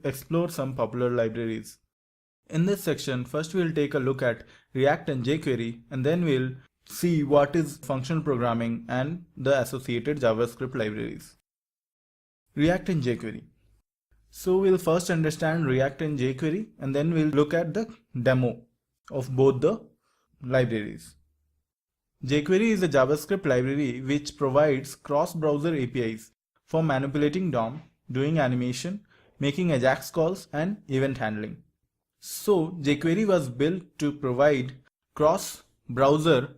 explore some popular libraries. In this section, first we'll take a look at React and jQuery, and then we'll see what is functional programming and the associated JavaScript libraries. React and jQuery. So we'll first understand React and jQuery, and then we'll look at the demo of both the libraries. jQuery is a JavaScript library which provides cross-browser APIs for manipulating DOM, doing animation, making AJAX calls, and event handling. So jQuery was built to provide cross-browser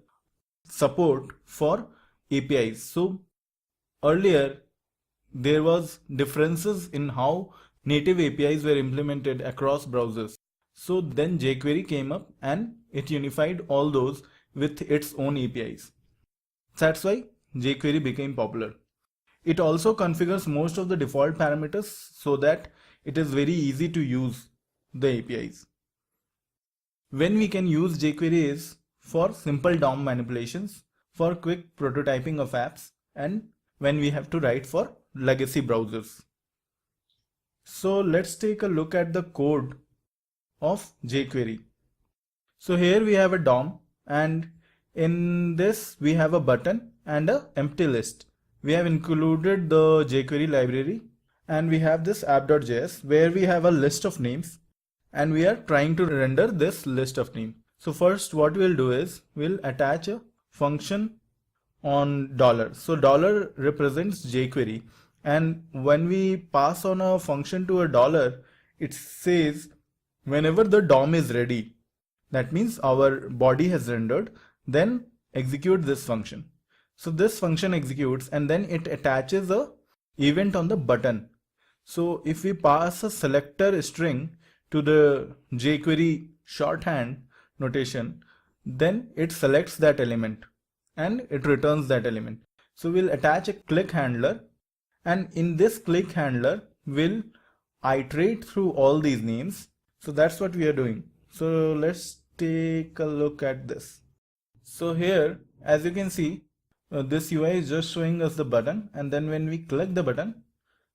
support for APIs. So earlier there was differences in how native APIs were implemented across browsers. So then jQuery came up and it unified all those with its own APIs. That's why jQuery became popular. It also configures most of the default parameters so that it is very easy to use the APIs. When we can use jQuery is for simple DOM manipulations, for quick prototyping of apps, and when we have to write for legacy browsers. So let's take a look at the code of jQuery. So here we have a DOM, and in this we have a button and an empty list. We have included the jQuery library, and we have this app.js where we have a list of names, and we are trying to render this list of names. So first what we'll do is we'll attach a function on $. So $ represents jQuery, and when we pass on a function to a $, it says whenever the DOM is ready, that means our body has rendered, then execute this function. So this function executes and then it attaches a event on the button. So if we pass a selector string to the jQuery shorthand notation, then it selects that element and it returns that element. So we'll attach a click handler, and in this click handler we'll iterate through all these names. So that's what we are doing. So let's take a look at this. So here, as you can see, this UI is just showing us the button, and then when we click the button,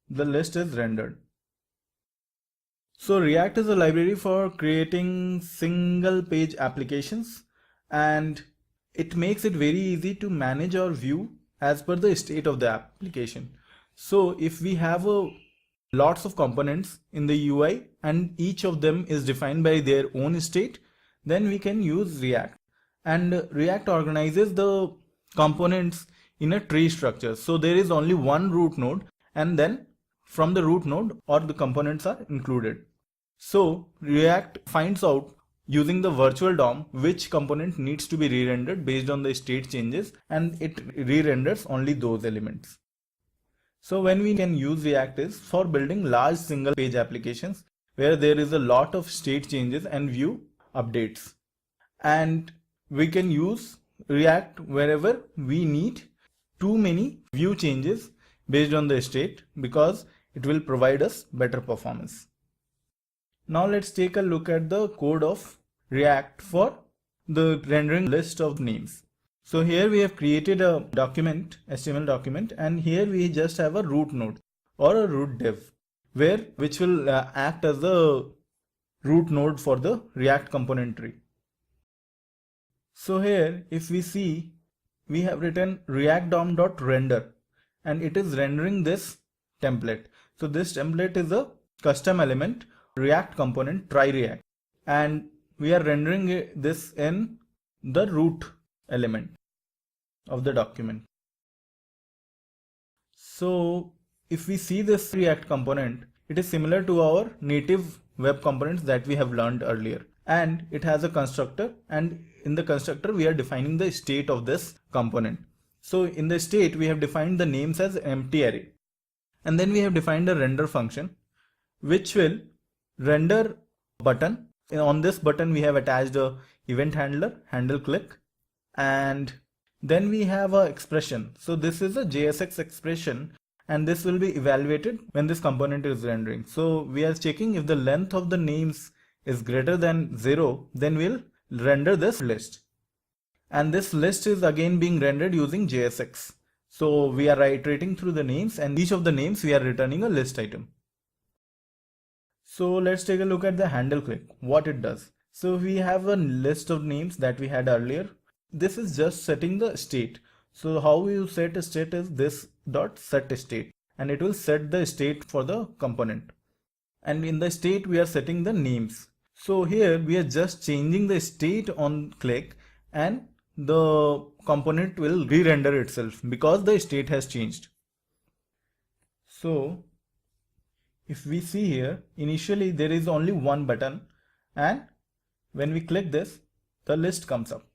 the list is rendered. So React is a library for creating single page applications, and it makes it very easy to manage or view as per the state of the application. So if we have lots of components in the UI and each of them is defined by their own state, then we can use React. And React organizes the components in a tree structure. So there is only one root node, and then from the root node all the components are included. So React finds out using the virtual DOM which component needs to be re-rendered based on the state changes, and it re-renders only those elements. So when we can use React is for building large single page applications where there is a lot of state changes and view updates. And we can use React wherever we need too many view changes based on the state, because it will provide us better performance. Now let's take a look at the code of React for the rendering list of names. So here we have created a document, HTML document, and here we just have a root node or a root div which will act as the root node for the React component tree. So here if we see, we have written React DOM.render, and it is rendering this template. So this template is a custom element React component try React, and we are rendering this in the root element of the document. So if we see this React component, it is similar to our native web components that we have learned earlier, and it has a constructor, and in the constructor we are defining the state of this component. So in the state we have defined the names as empty array, and then we have defined a render function which will render button. On this button we have attached a event handler, handle click, and then we have a expression. So this is a JSX expression, and this will be evaluated when this component is rendering. So we are checking if the length of the names is greater than 0, then we'll render this list, and this list is again being rendered using JSX. So we are iterating through the names, and each of the names we are returning a list item. So let's take a look at the handle click, what it does. So we have a list of names that we had earlier. This is just setting the state. So how you set a state is this dot set state, and it will set the state for the component. And in the state we are setting the names. So here we are just changing the state on click, and the component will re-render itself because the state has changed. So if we see here, initially there is only one button, and when we click this, the list comes up.